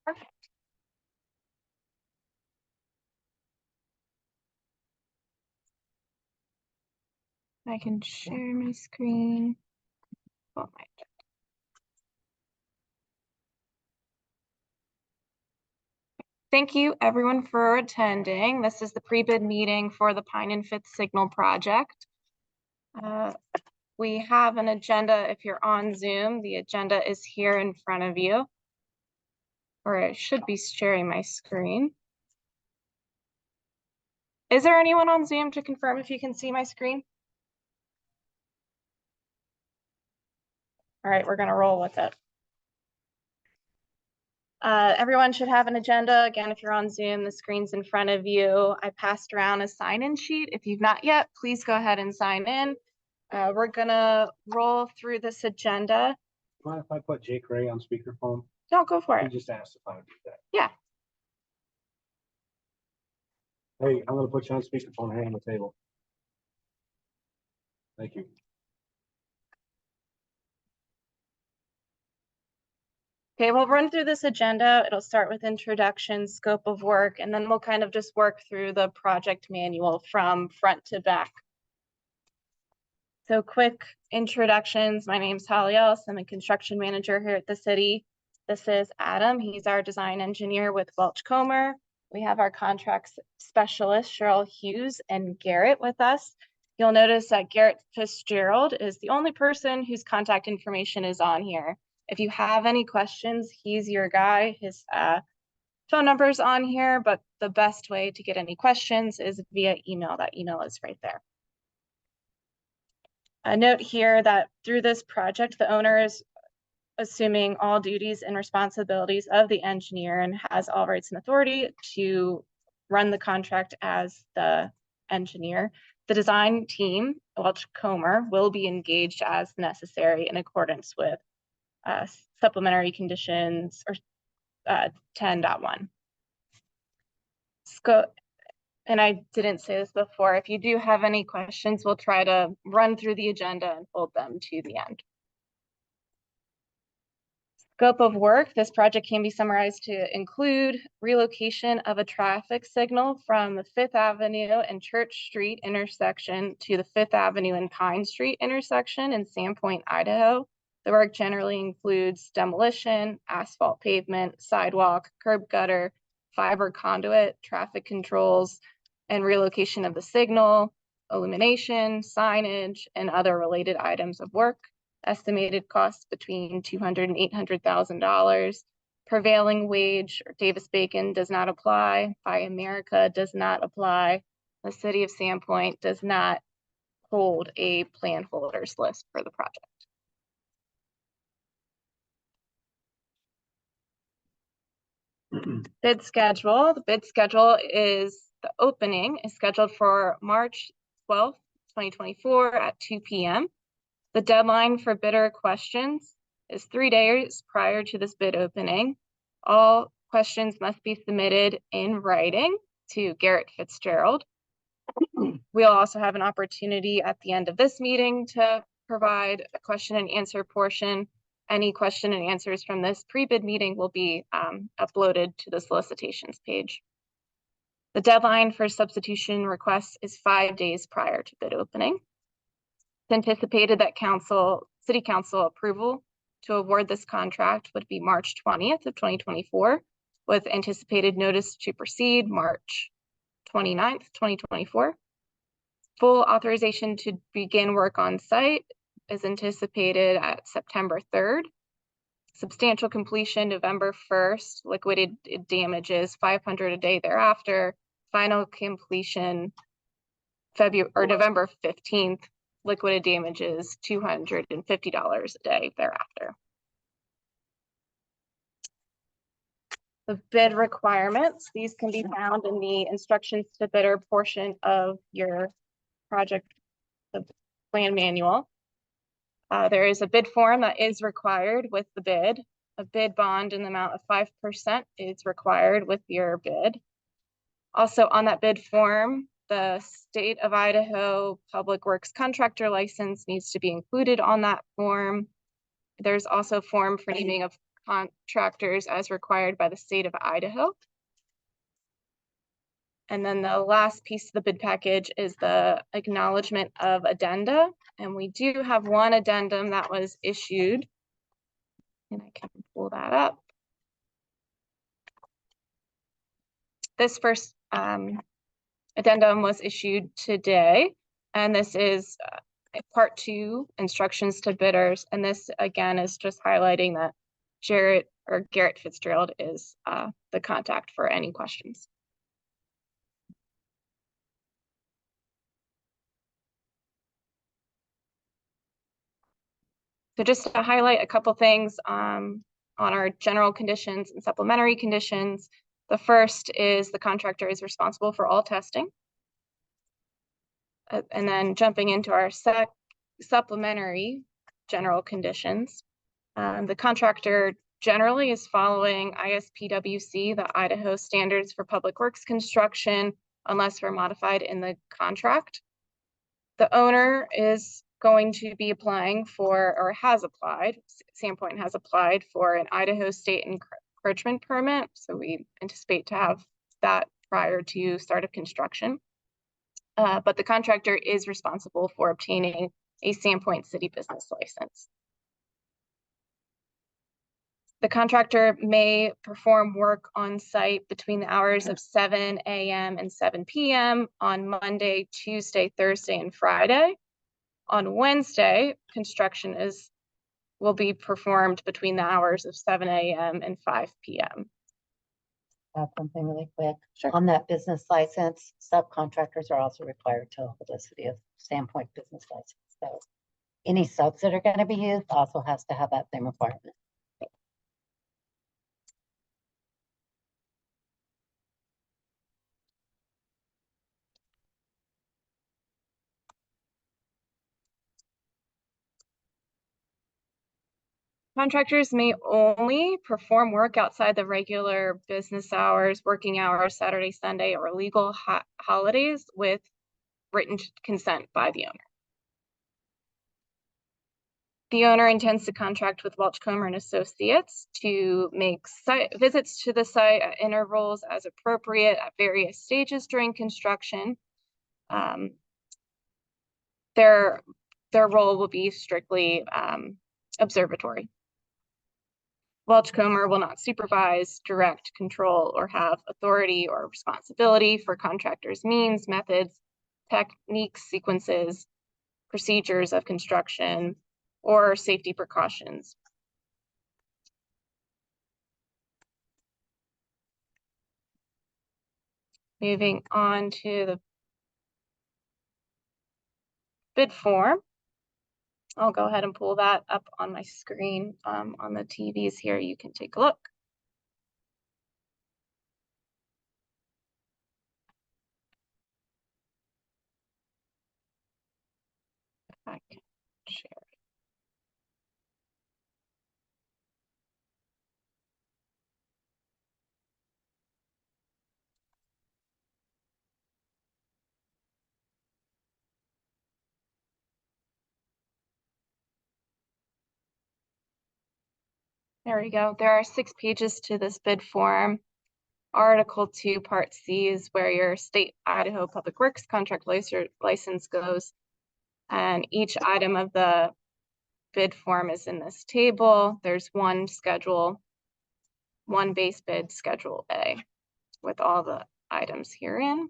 Perfect. I can share my screen. Oh, my. Thank you everyone for attending. This is the pre-bid meeting for the Pine and Fifth Signal project. We have an agenda. If you're on Zoom, the agenda is here in front of you, or I should be sharing my screen. Is there anyone on Zoom to confirm if you can see my screen? All right, we're gonna roll with it. Everyone should have an agenda. Again, if you're on Zoom, the screen's in front of you. I passed around a sign-in sheet. If you've not yet, please go ahead and sign in. We're gonna roll through this agenda. Mind if I put Jake Ray on speakerphone? Don't go for He it. just asked if I would do that. Yeah. Hey, I'm gonna put you on speakerphone here on the table. Thank you. Okay, we'll run through this agenda. It'll start with introduction, scope of work, and then we'll kind of just work through the project manual from front to back. So quick introductions. My name's Holly Ellis. I'm a construction manager here at the city. This is Adam. He's our design engineer with Welch Comer. We have our contracts specialist, Cheryl Hughes, and Garrett with us. You'll notice that Garrett Fitzgerald is the only person whose contact information is on here. If you have any questions, he's your guy. His phone number's on here, but the best way to get any questions is via email. That email is right there. A note here that through this project, the owner is assuming all duties and responsibilities of the engineer and has all rights and authority to run the contract as the engineer. The design team, Welch Comer, will be engaged as necessary in accordance with supplementary conditions or 10.1. And I didn't say this before, if you do have any questions, we'll try to run through the agenda and hold them to the end. Scope of work, this project can be summarized to include relocation of a traffic signal from the 5th Avenue and Church Street intersection to the 5th Avenue and Pine Street intersection in Sandpoint, Idaho. The work generally includes demolition, asphalt pavement, sidewalk, curb gutter, fiber conduit, traffic controls, and relocation of the signal, illumination, signage, and other related items of work. Estimated costs between $200,000 and $800,000. Prevailing wage or Davis-Bacon does not apply. Buy America does not apply. The city of Sandpoint does not hold a plan holders list for the project. Bid schedule. The bid schedule is the opening is scheduled for March 12th, 2024 at 2 p.m. The deadline for bidder questions is 3 days prior to this bid opening. All questions must be submitted in writing to Garrett Fitzgerald. We'll also have an opportunity at the end of this meeting to provide a question and answer portion. Any question and answers from this pre-bid meeting will be uploaded to the solicitations page. The deadline for substitution requests is 5 days prior to bid opening. It's anticipated that City Council approval to award this contract would be March 20th of 2024, with anticipated notice to proceed March 29th, 2024. Full authorization to begin work on site is anticipated at September 3rd. Substantial completion November 1st, liquidated damages $500 a day thereafter. Final completion November 15th. Liquidated damages $250 a day thereafter. The bid requirements, these can be found in the instructions to bidder portion of your project plan manual. There is a bid form that is required with the bid. A bid bond in the amount of 5% is required with your bid. Also on that bid form, the State of Idaho Public Works Contractor License needs to be included on that form. There's also a form for naming of contractors as required by the state of Idaho. And then the last piece of the bid package is the acknowledgement of addenda. And we do have one addendum that was issued. And I can pull that up. This first addendum was issued today. And this is part 2, instructions to bidders. And this again is just highlighting that Garrett Fitzgerald is the contact for any questions. So just to highlight a couple things on our general conditions and supplementary conditions. The first is the contractor is responsible for all testing. And then jumping into our supplementary general conditions, the contractor generally is following ISPWC, the Idaho Standards for Public Works Construction, unless we're modified in the contract. The owner is going to be applying for, or has applied, Sandpoint has applied for an Idaho state encroachment permit. So we anticipate to have that prior to start of construction. But the contractor is responsible for obtaining a Sandpoint city business license. The contractor may perform work on site between the hours of 7 a.m. and 7 p.m. on Monday, Tuesday, Thursday, and Friday. On Wednesday, construction will be performed between the hours of 7 a.m. and 5 p.m. Add something really quick. Sure. On that business license, subcontractors are also required to hold a city of Sandpoint business license. So any subs that are going to be used also has to have that same requirement. Contractors may only perform work outside the regular business hours, working hours, Saturday, Sunday, or legal holidays with written consent by the owner. The owner intends to contract with Welchcomer and Associates to make site visits to the site at intervals as appropriate at various stages during construction. Their role will be strictly observatory. Welchcomer will not supervise, direct, control, or have authority or responsibility for contractors' means, methods, techniques, sequences, procedures of construction, or safety precautions. Moving on to the bid form. I'll go ahead and pull that up on my screen on the TVs here. You can take a look. If I can share. There we go. There are 6 pages to this bid form. Article 2, Part C is where your state Idaho Public Works contract license goes. And each item of the bid form is in this table. There's one schedule, one base bid, Schedule A, with all the items herein.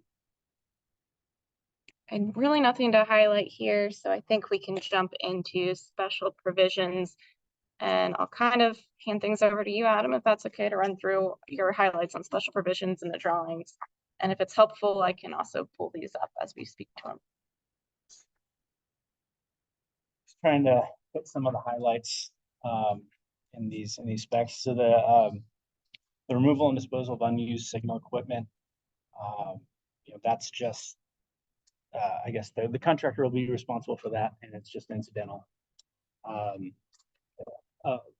And really nothing to highlight here, so I think we can jump into special provisions. And I'll kind of hand things over to you, Adam, if that's okay, to run through your highlights on special provisions and the drawings. And if it's helpful, I can also pull these up as we speak to them. Just trying to put some of the highlights in these specs. So the removal and disposal of unused signal equipment, that's just I guess the contractor will be responsible for that, and it's just incidental.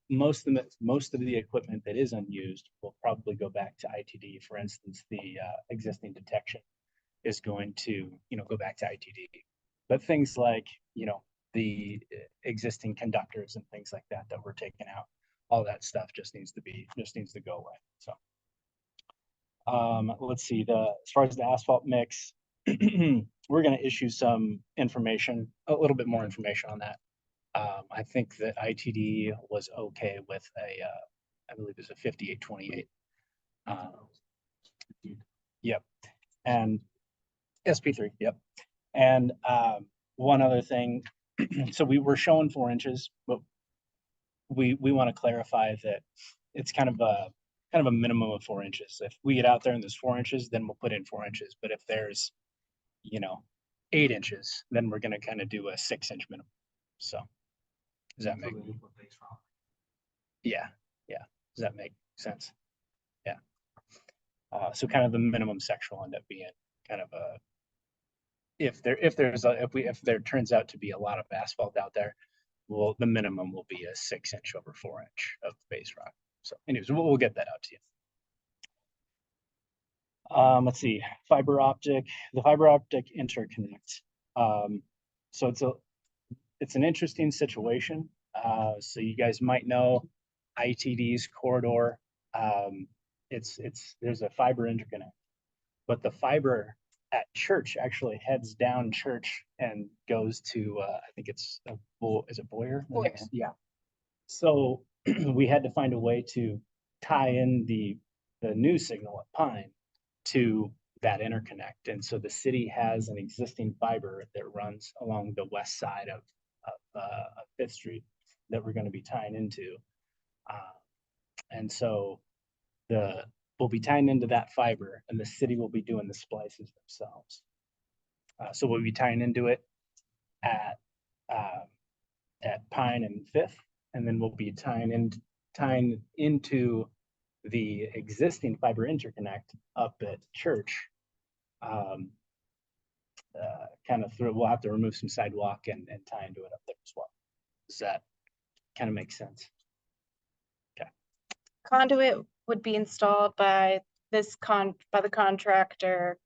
Most of the equipment that is unused will probably go back to ITD. For instance, the existing detection is going to go back to ITD, but things like the existing conductors and things like that were taken out all that stuff just needs to go away, so. Let's see, as far as the asphalt mix, we're gonna issue some information, a little bit more information on that. I think that ITD was okay with I believe it's a 5828. Yep, and SP3, yep. And one other thing, so we were showing 4 inches, but we want to clarify that it's kind of a minimum of 4 inches. If we get out there and there's 4 inches, then we'll put in 4 inches. But if there's, 8 inches, then we're gonna kind of do a 6-inch minimum. So does that make, yeah, does that make sense? Yeah. So kind of the minimum section will end up being kind of a, if there turns out to be a lot of asphalt out there, well, the minimum will be a 6-inch over 4-inch of base rock. So anyways, we'll get that out to you. Let's see, the fiber optic interconnect. So it's an interesting situation. So you guys might know ITD's corridor. There's a fiber interconnect, but the fiber at Church actually heads down Church and goes to I think it's is it Boyer? Boyer. Yeah. So we had to find a way to tie in the new signal at Pine to that interconnect. And so the city has an existing fiber that runs along the west side of Fifth Street that we're going to be tying into. And so we'll be tying into that fiber, and the city will be doing the splices themselves. So we'll be tying into it at Pine and Fifth, and then we'll be tying into the existing fiber interconnect up at Church. We'll have to remove some sidewalk and tie into it up there as well. Does that kind of make sense? Conduit would be installed by by the contractor.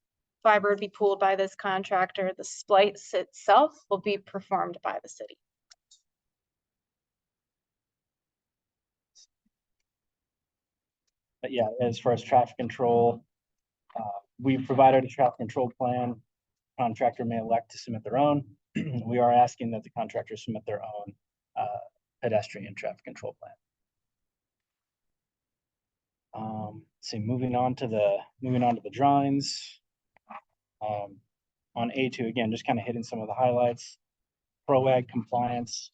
Fiber would be pooled by this contractor. The splice itself will be performed by the city. But yeah, as far as traffic control, we've provided a traffic control plan. Contractor may elect to submit their own. We are asking that the contractor submit their own pedestrian traffic control plan. See, moving on to the drawings. On A2, again, just kind of hitting some of the highlights. ProAg compliance.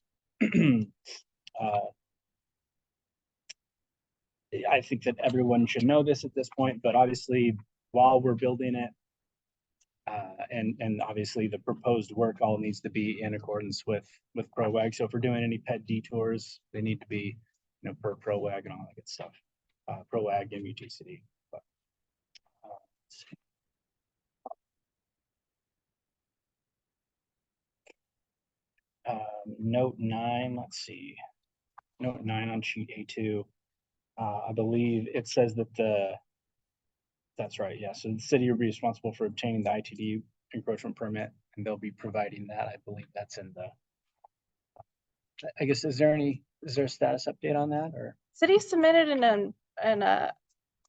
I think that everyone should know this at this point, but obviously while we're building it, and obviously the proposed work all needs to be in accordance with ProAg. So if we're doing any pet detours, they need to be, per ProAg and all that good stuff. ProAg, MUTCD. But, note 9, let's see. Note 9 on sheet A2. I believe it says that that's right, yeah. So the city will be responsible for obtaining the ITD encroachment permit, and they'll be providing that. I believe that's in I guess, is there a status update on that, or? City submitted an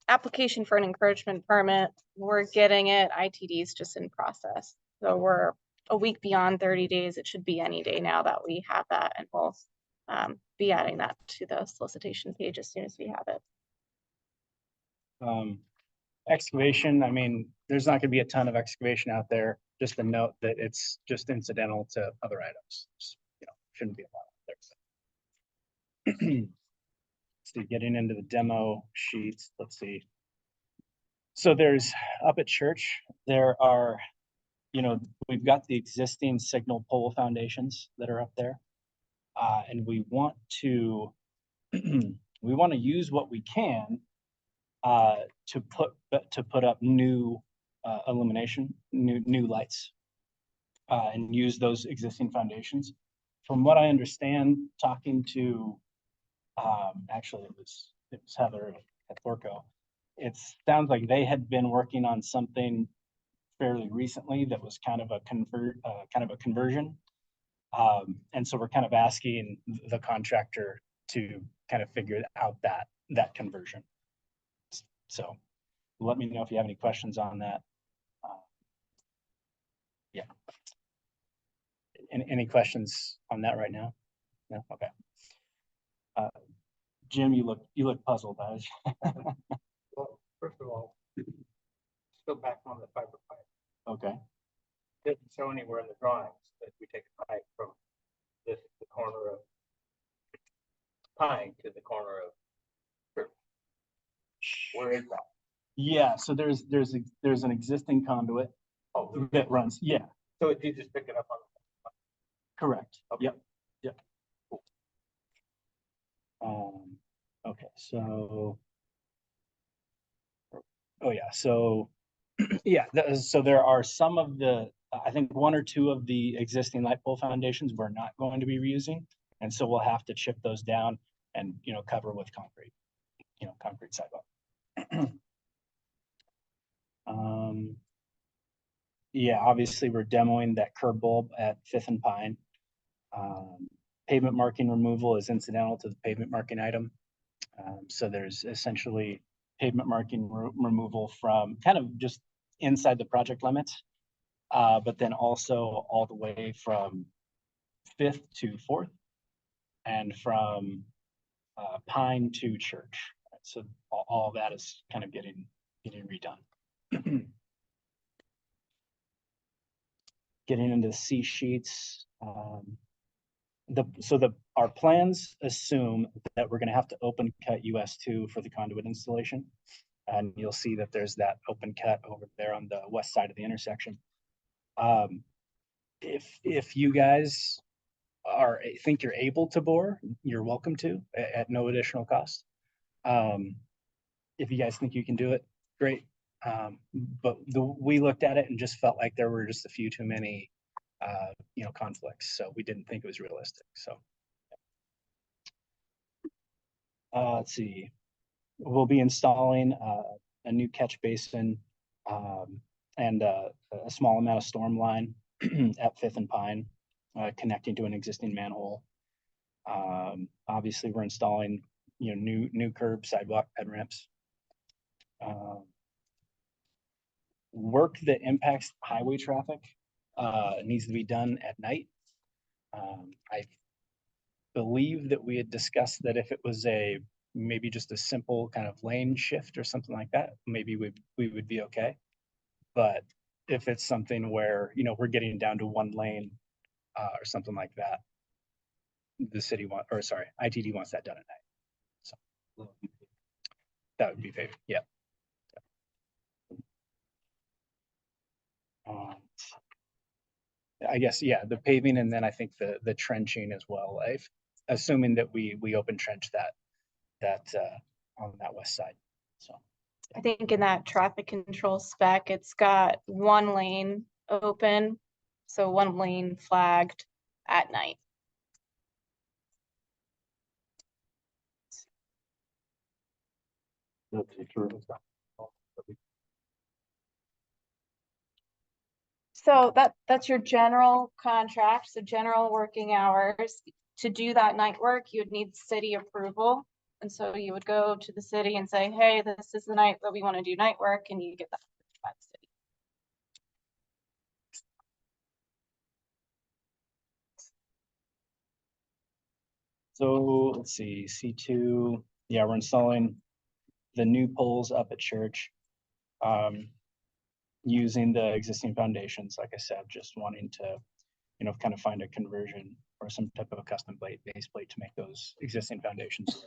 application for an encroachment permit. We're getting it. ITD is just in process. So we're a week beyond 30 days. It should be any day now that we have that, and we'll be adding that to the solicitation page as soon as we have it. Excavation, I mean, there's not gonna be a ton of excavation out there. Just a note that it's just incidental to other items. Shouldn't be a lot out there. So getting into the demo sheets, let's see. So there's up at Church, there are, we've got the existing signal pole foundations that are up there. And we want to use what we can to put up new illumination, new lights, and use those existing foundations. From what I understand, talking to actually it was Heather at Thorco, it sounds like they had been working on something fairly recently that was kind of a conversion. And so we're kind of asking the contractor to kind of figure out that conversion. So let me know if you have any questions on that. Yeah. Any questions on that right now? No? Okay. Jim, you look puzzled. Well, first of all, still back on the fiber pipe. Okay. Didn't show anywhere in the drawings that we take a pipe from the corner of Pine to the corner of Church. Where is that? Yeah, so there's an existing conduit Oh, that runs. Yeah, so you just pick it up on. correct. Okay. Yep. Yep. Okay, so. Oh, yeah, so, yeah, so there are some of the, I think one or two of the existing light pole foundations we're not going to be reusing. And so we'll have to chip those down and, cover with concrete, concrete sidewalk. Yeah, obviously we're demoing that curb bulb at Fifth and Pine. Pavement marking removal is incidental to the pavement marking item. So there's essentially pavement marking removal from kind of just inside the project limits, but then also all the way from Fifth to Fourth and from Pine to Church. So all that is kind of getting redone. Getting into the C sheets. Our plans assume that we're going to have to open cut US2 for the conduit installation. And you'll see that there's that open cut over there on the west side of the intersection. If you guys think you're able to bore, you're welcome to at no additional cost. If you guys think you can do it, great. But we looked at it and just felt like there were just a few too many conflicts. So we didn't think it was realistic. So let's see. We'll be installing a new catch basin and a small amount of storm line at Fifth and Pine, connecting to an existing manhole. Obviously, we're installing new curb, sidewalk, ped ramps. Work that impacts highway traffic needs to be done at night. I believe that we had discussed that if it was maybe just a simple kind of lane shift or something like that, maybe we would be okay. But if it's something where, we're getting down to one lane or something like that, the city ITD wants that done at night. So that would be paid. Yeah. I guess, yeah, the paving, and then I think the trenching as well. Assuming that we open trench that on that west side. So I think in that traffic control spec, it's got one lane open, so one lane flagged at night. So that's your general contract, so general working hours. To do that night work, you would need city approval. And so you would go to the city and say, hey, this is the night that we want to do night work, and you get that by the city. So let's see, C2. Yeah, we're installing the new poles up at Church. Using the existing foundations, like I said, just wanting to, kind of find a conversion or some type of a custom base plate to make those existing foundations.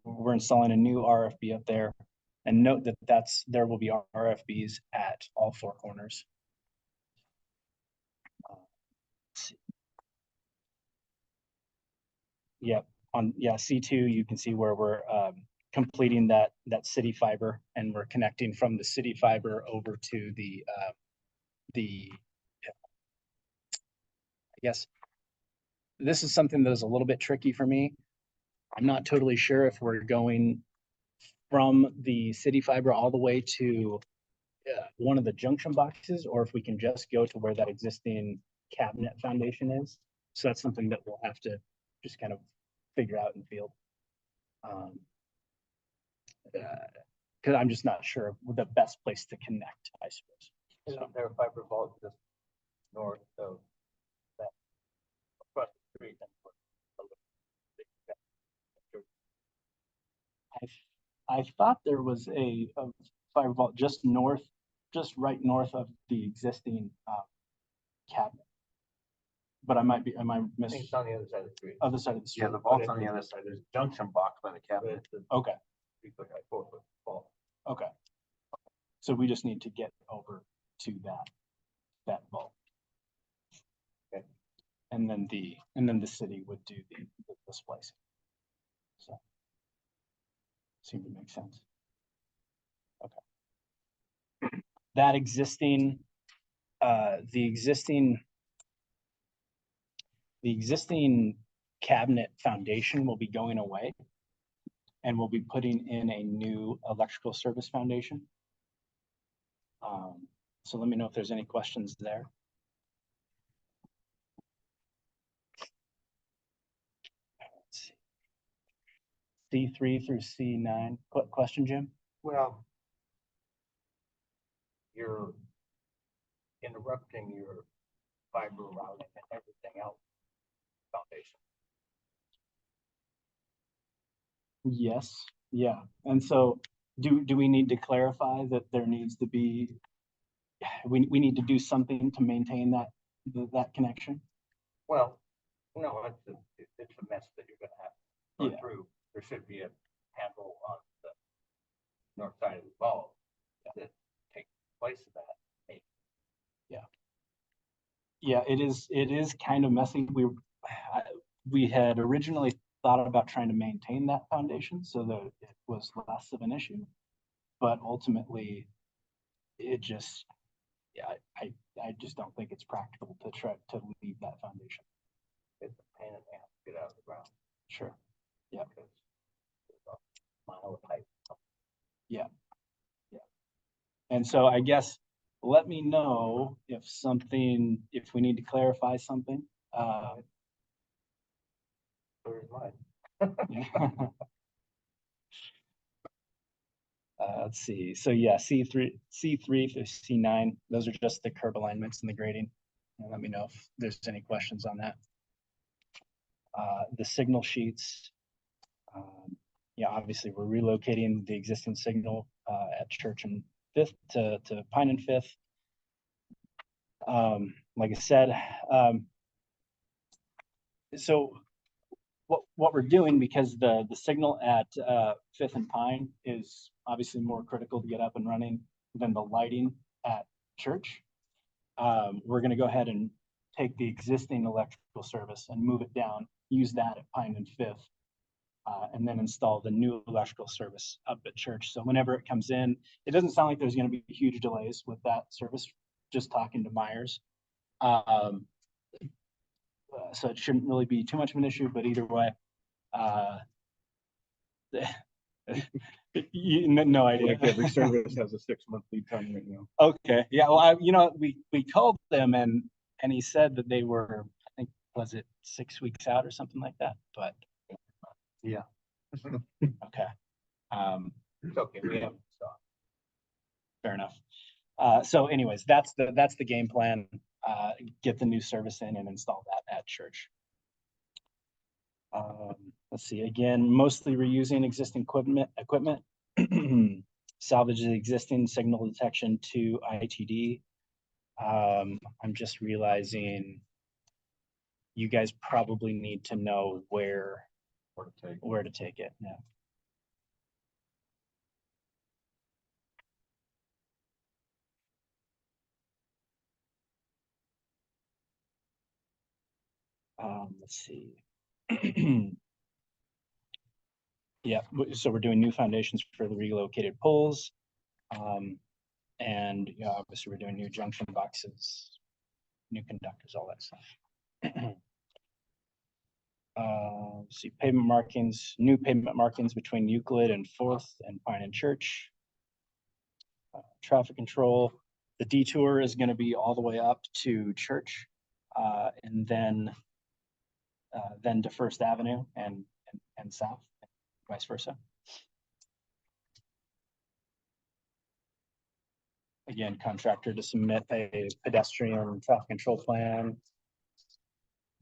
We're installing a new RFB up there, and note that there will be RFBs at all four corners. Yep, C2, you can see where we're completing that city fiber, and we're connecting from the city fiber over to the I guess this is something that is a little bit tricky for me. I'm not totally sure if we're going from the city fiber all the way to one of the junction boxes, or if we can just go to where that existing cabinet foundation is. So that's something that we'll have to just kind of figure out in field. Cause I'm just not sure of the best place to connect, I suppose. Isn't there a fiber vault just north of that? Across the street and put a little bit- I thought there was a fiber vault just right north of the existing cabinet. But I might I think missing it's on the other side of the street. other side of the street. Yeah, the vault's on the other side. There's a junction box by the But cabinet. it's a Okay, 3 foot by 4 foot vault. okay. So we just need to get over to that vault. Okay. And then the city would do the splicing. So. Seemed to make sense. Okay. That existing, the existing cabinet foundation will be going away. And we'll be putting in a new electrical service foundation. So let me know if there's any questions there. C3 through C9. Question, Jim? Well, you're interrupting your fiber routing and everything else foundation. Yes, yeah. And so do we need to clarify that there needs to be, we need to do something to maintain that connection? Well, no, it's a mess that you're gonna have to Yeah. go through. There should be a handle on the north side of the vault that takes place of that. Yeah, it is kind of messy. We had originally thought about trying to maintain that foundation so that it was less of an issue. But ultimately, it just, yeah, I just don't think it's practical to try to leave that foundation. It's a pain in the ass to get out of the ground. Sure. Yeah. Because there's a mile of pipe. And so I guess, let me know if we need to clarify something. So is mine. Let's see. So yeah, C3 through C9, those are just the curb alignments and the grading. And let me know if there's any questions on that. The signal sheets. Yeah, obviously we're relocating the existing signal at Church and Fifth to Pine and Fifth. Like I said, so what we're doing, because the signal at Fifth and Pine is obviously more critical to get up and running than the lighting at Church. We're going to go ahead and take the existing electrical service and move it down, use that at Pine and Fifth, and then install the new electrical service up at Church. So whenever it comes in, it doesn't sound like there's going to be huge delays with that service, just talking to Myers. So it shouldn't really be too much of an issue, but either way, no idea. Like every service has a 6-month lead time right now. Okay, yeah, well, we called them and he said that they were, I think, was it 6 weeks out or something like that, but. Yeah. Okay. It's okay, we haven't stopped. Fair enough. So anyways, that's the game plan. Get the new service in and install that at Church. Let's see, again, mostly reusing existing equipment. Salvage the existing signal detection to ITD. I'm just realizing you guys probably need to know where to take it. Yeah. Let's see. Yeah, so we're doing new foundations for the relocated poles. And yeah, obviously we're doing new junction boxes, new conductors, all that stuff. See pavement markings, new pavement markings between Euclid and Fourth and Pine and Church. Traffic control, the detour is going to be all the way up to Church. And then then to First Avenue and south, vice versa. Again, contractor to submit a pedestrian traffic control plan.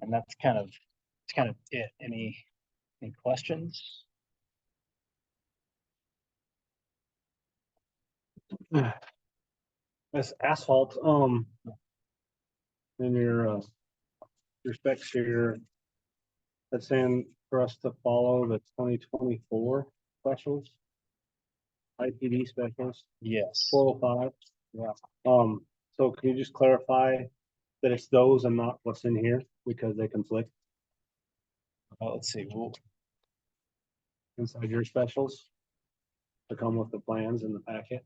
And that's kind of it. Any questions? That's asphalt, in your specs here. That's saying for us to follow the 2024 specials. IPD specials, Yes. 405. Yeah. So can you just clarify that it's those and not what's in here because they conflict Let's see. inside your specials? To come with the plans in the packet.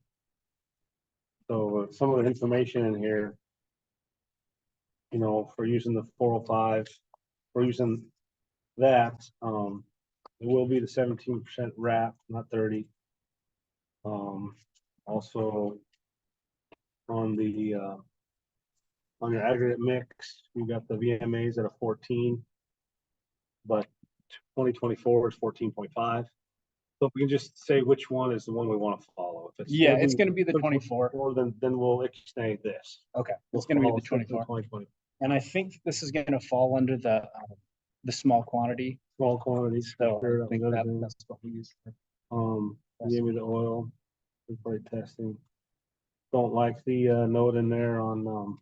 So some of the information in here, you know, for using the 405, for using that, it will be the 17% wrap, not 30. Also on the on your aggregate mix, you got the VMAs at a 14, but 2024 is 14.5. So if we can just say which one is the one we want to follow. If it's Yeah, it's gonna be the 24. Or then we'll extend this. Okay, We'll it's gonna be follow the 24. 2020. And I think this is gonna fall under the small quantity. Small quantities. So sure, I think that was everything. that's what we use. Gave me the oil, for testing. Don't like the note in there on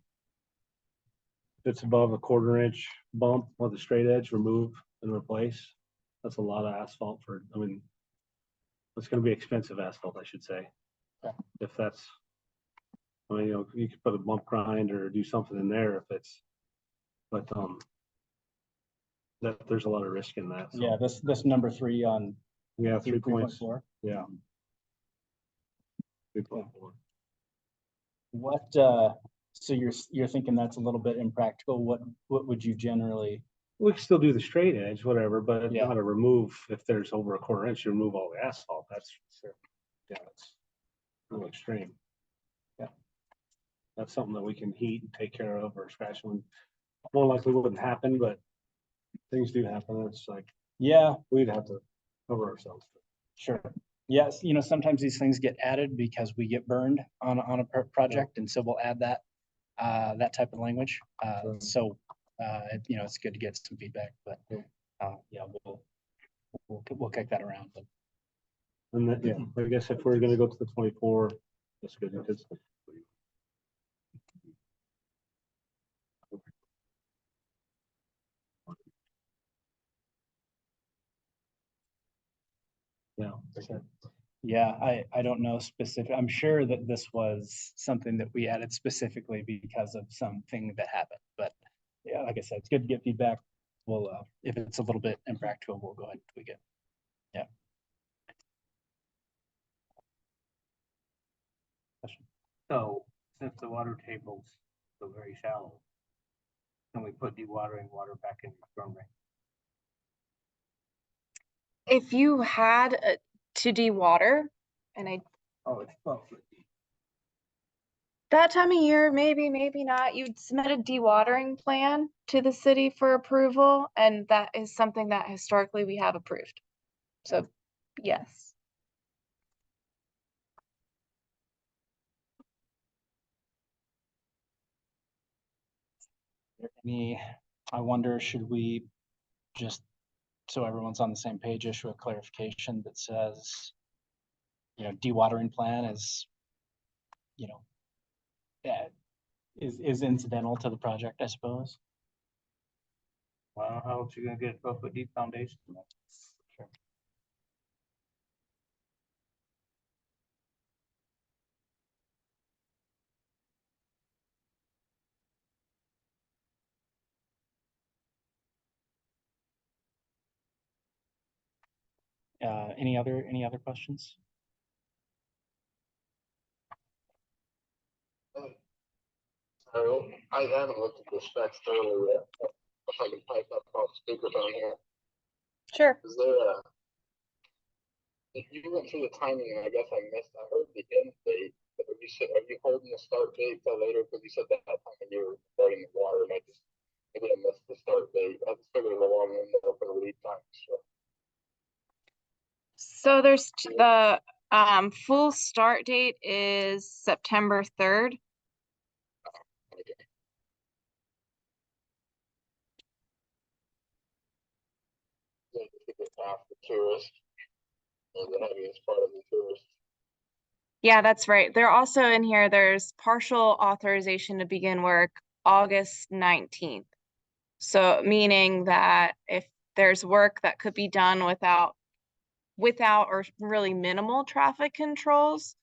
if it's above a 1/4 inch bump with a straight edge, remove and replace. That's a lot of asphalt for, I mean, it's gonna be expensive asphalt, I should say. Yeah. If that's, I mean, you know, you could put a bump grind or do something in there if it's, but that there's a lot of risk in that. So, Yeah, this number 3 on yeah, 3 points. 3.4. Yeah. 3.4. What so you're thinking that's a little bit impractical. What would you generally? We can still do the straight edge, whatever, but it's Yeah. not a remove. If there's over a 1/4 inch, you remove all the asphalt. That's sure. Yeah, it's a little extreme. Yeah. That's something that we can heat and take care of or scratch one. More likely wouldn't happen, but things do happen. It's like, Yeah, we'd have to cover ourselves. sure. Yes, you know, sometimes these things get added because we get burned on a project, and so we'll add that that type of language. Sure. So you know, it's good to get some feedback, but yeah, we'll kick that around. But And then, yeah, I guess if we're gonna go to the 24, that's good because yeah, okay. yeah, I don't know specific. I'm sure that this was something that we added specifically because of something that happened. But yeah, like I said, it's good to get feedback. We'll if it's a little bit impractical, we'll go ahead and tweak it. Yeah. So since the water table's so very shallow, can we put dewatering water back in the storm drain? If you had to dewater, and Oh, it's 12 foot deep. that time of year, maybe, maybe not, you'd submit a dewatering plan to the city for approval, and that is something that historically we have approved. So, yes. Any, I wonder, should we just, so everyone's on the same page, issue a clarification that says, you know, dewatering plan is, you know, is incidental to the project, I suppose. Well, how else you gonna get a 12 foot deep foundation? Sure. Any other questions? I haven't looked at the specs thoroughly yet. If I can pipe up all the speakers on here, Sure. is there a? If you went through the timing, and I guess I missed. I heard the end date, but are you holding the start date till later? Because you said that time when you were starting the water, and I just Maybe I missed the start date. I was figuring the long window for the lead time, so. So there's the full start date is September 3rd. Okay. Then you get half the tourist, or the heaviest part of the tourist. Yeah, that's right. They're also in here, there's partial authorization to begin work August 19th. So meaning that if there's work that could be done without or really minimal traffic controls,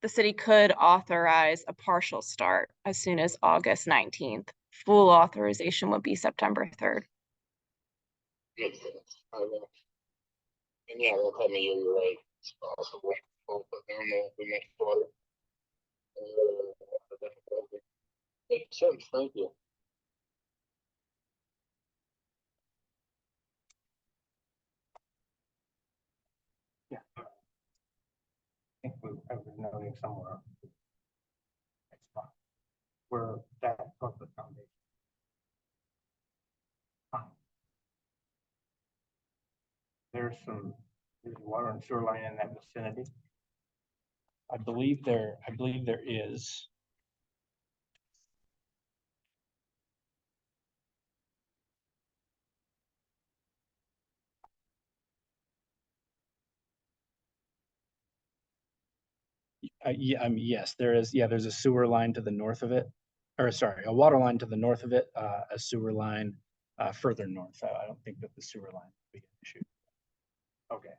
the city could authorize a partial start as soon as August 19th. Full authorization would be September 3rd. Makes sense. I know. And yeah, they'll tell me you're right. It's possible. But I don't know if we make water. Makes sense. Thank you. Yeah. I think I was noting somewhere. It's fine. Where that of the foundation. There's water and sewer line in that vicinity. I believe there is. Yeah, I mean, yes, there is. Yeah, there's a sewer line to the north of it, or sorry, a water line to the north of it, a sewer line further north. I don't think that the sewer line would be an issue. Okay.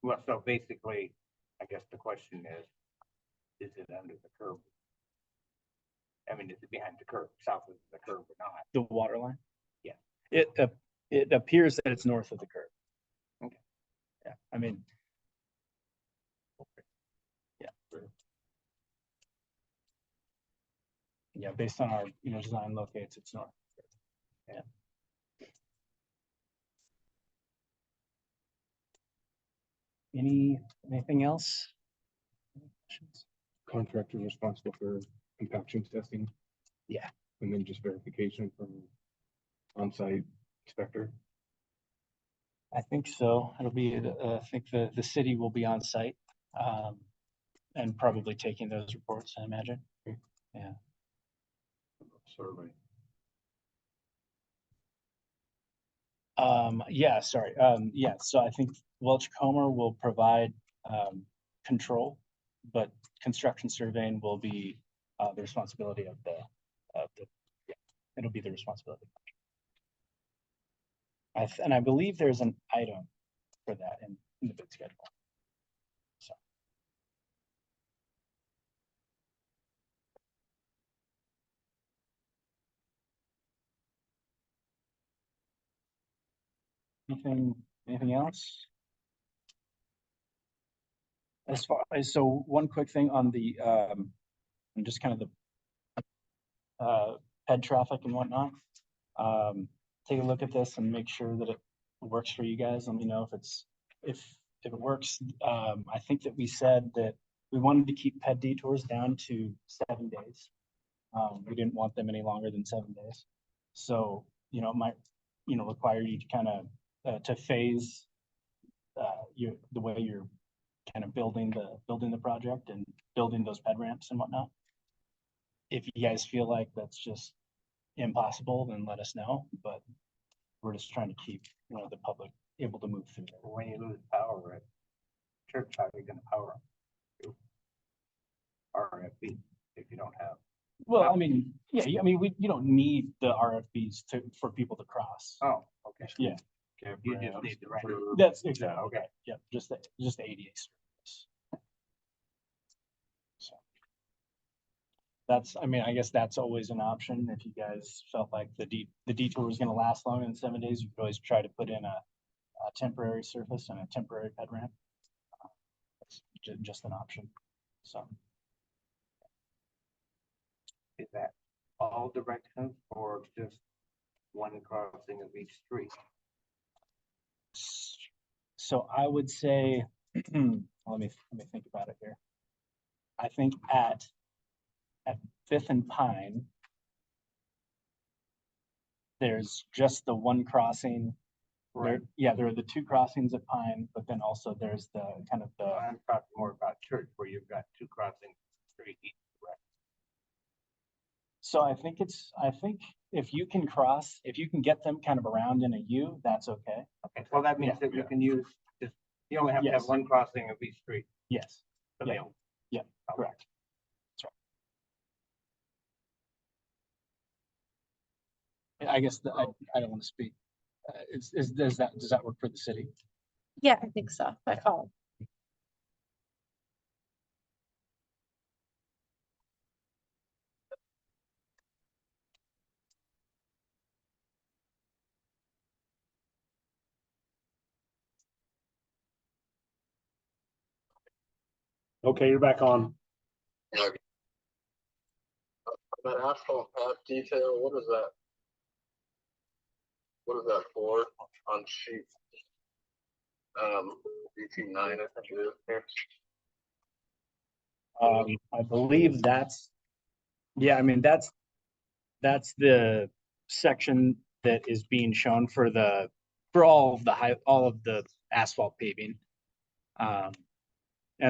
Well, so basically, I guess the question is it under the curb? I mean, is it behind the curb, south of the curb or not? The water line? Yeah. It appears that it's north of the curb. Okay. Yeah, I mean. Yeah. Yeah, based on our, design locates, it's north. Yeah. Anything else? Contractor responsible for compaction testing. Yeah. And then just verification from on-site inspector. I think so. It'll be, I think the city will be on site, and probably taking those reports, I imagine. Yeah. Survey. Yeah, sorry. Yeah, so I think Welch Comer will provide, control, but construction surveying will be, the responsibility of the, yeah, it'll be the responsibility. And I believe there's an item for that in the bid schedule. So. Anything else? As far as, so one quick thing on the, and just kind of the, head traffic and whatnot. Take a look at this and make sure that it works for you guys. Let me know if it works. I think that we said that we wanted to keep ped detours down to 7 days. We didn't want them any longer than 7 days. So, it might, require you to kind of, to phase, the way you're kind of building the project and building those ped ramps and whatnot. If you guys feel like that's just impossible, then let us know, but we're just trying to keep, the public able to move through there. When you lose power, right? Church, how are you gonna power them? RFP, if you don't have. Well, I mean, yeah, I mean, you don't need the RFPs for people to cross. Oh, okay. Yeah. You just need the right. That's exactly, Okay. yeah, just the ADA service. So. That's, I mean, I guess that's always an option. If you guys felt like the detour was gonna last longer than 7 days, you could always try to put in a temporary surface and a temporary ped ramp. That's just an option, so. Is that all directions or just one crossing of each street? So I would say, let me think about it here. I think at Fifth and Pine, there's just the one crossing. There are the two crossings at Pine, but then also there's the kind of the, I'm talking more about church where you've got two crossing street east and west. so I think if you can get them kind of around in a U, that's okay. Okay, well, that means Yeah. that you can use, just, you only have to have Yes. one crossing of each street. Yes, So they Yeah. don't- correct. I guess I don't want to speak. Does that work for the city? Yeah, I think so. I follow. Okay, you're back on. That asphalt pad detail, what is that? What is that for on sheet? 18-9, I think it is here. I believe that's, yeah, I mean, that's the section that is being shown for all of the asphalt paving. And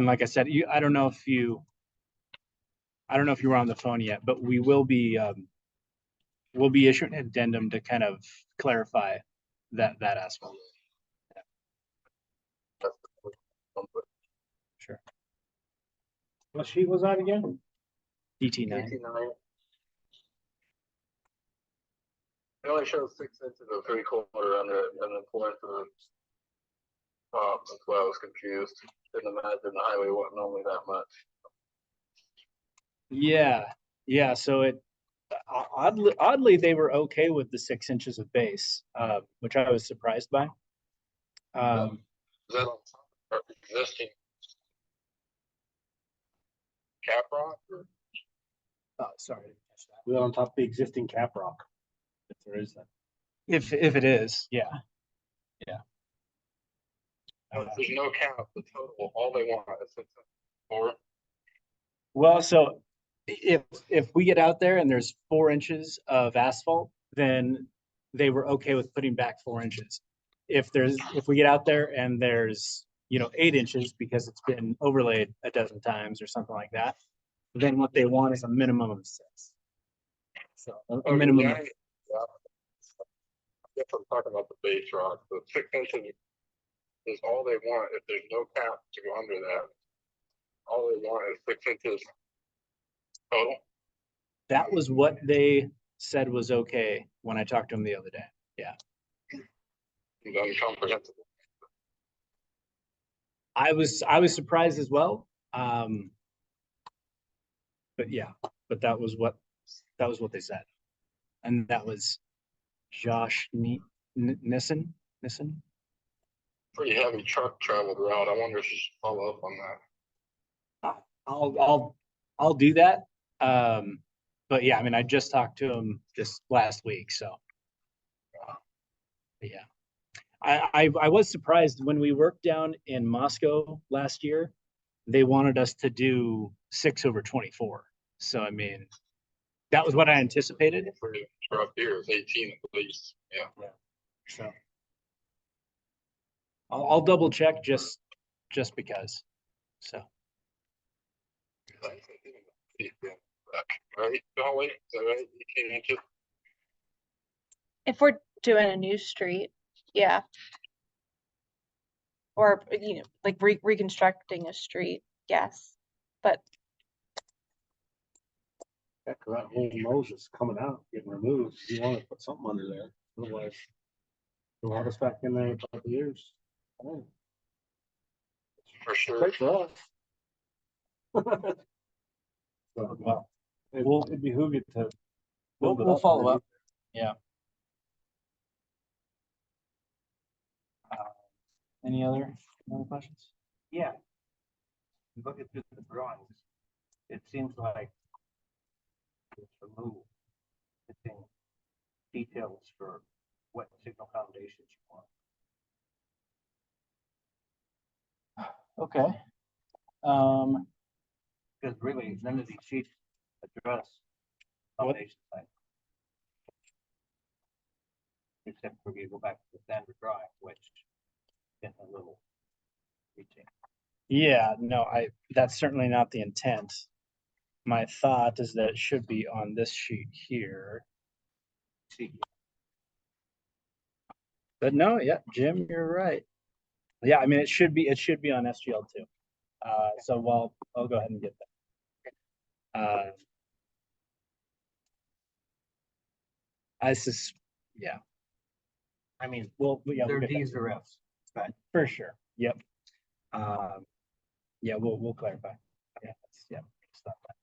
like I said, I don't know if you were on the phone yet, but we'll be issuing an addendum to kind of clarify that asphalt. Sure. What sheet was that again? DT9. 18-9. It only shows 6 inches of 3/4 under it, and then 4 inches of top. That's why I was confused. Didn't imagine the highway wasn't only that much. Yeah. So oddly, they were okay with the 6 inches of base, which I was surprised by. Is that on top of existing cap rock? Or? Oh, sorry. I didn't catch that. We're on top of the existing cap rock. If there is that. If it is, yeah. There's no cap. The total, all they want is 6 inches. 4. Well, so if we get out there and there's 4 inches of asphalt, then they were okay with putting back 4 inches. If we get out there and there's 8 inches because it's been overlaid a dozen times or something like that, then what they want is a minimum of 6. So a minimum. Yeah. I guess I'm talking about the base rock. The 6 inches is all they want. If there's no cap to go under that, all they want is 6 inches total. That was what they said was okay when I talked to them the other day. Yeah. Incomprehensible. I was surprised as well. But that was what they said. And that was Josh Nissen. Pretty heavy truck traveled route. I wonder if you should follow up on that. I'll do that. But yeah, I mean, I just talked to him just last week, so yeah. I was surprised when we worked down in Moscow last year. They wanted us to do 6/24. So I mean, that was what I anticipated. For up here is 18 at least. Yeah. So I'll double check just because. So Right, Dolly? Is that right? 18 inches? If we're doing a new street, yeah. Or, like reconstructing a street, yes. But Heck, that whole Moses coming out, getting removed. You want to put something under there. Otherwise, they'll have us back in there in a couple of years. Oh, For sure. great for us. So, well, it'd behoove you to. we'll build it follow up. underneath. Yeah. Any other questions? Yeah. Looking through the drawings, it seems like it's removed. It's in details for what signal foundations you want. Okay. Because really, none of these sheets address What? foundation type. except for you go back to the standard drawing, which is a little reaching. Yeah, no, that's certainly not the intent. My thought is that it should be on this sheet here. See, But no, yeah, Jim, you're right. Yeah, I mean, it should be on SGL too. So I'll go ahead and get that. Yeah, I mean, yeah, they're we'll get that. Ds or Fs, but For sure. Yep. Yeah, we'll clarify. Yeah, stop that.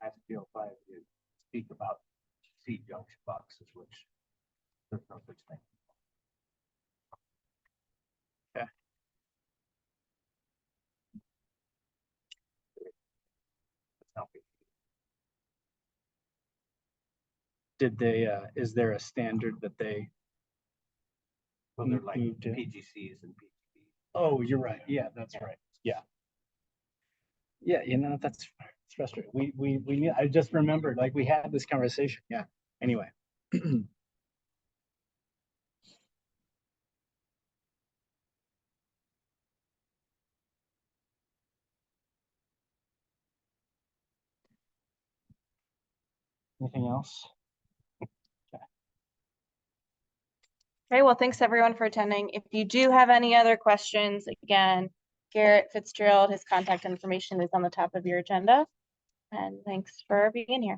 SPL 5, you speak about C junction boxes, which there's no such thing. Okay. It's not big. Did they, is there a standard that they, Well, they're like moved to? PGCs and PGBs. Oh, you're right. Yeah, that's right. Yeah. Yeah, that's frustrating. I just remembered, like, we had this conversation. Yeah. Anyway. Anything else? Okay, well, thanks everyone for attending. If you do have any other questions, again, Garrett Fitzgerald, his contact information is on the top of your agenda. And thanks for being here.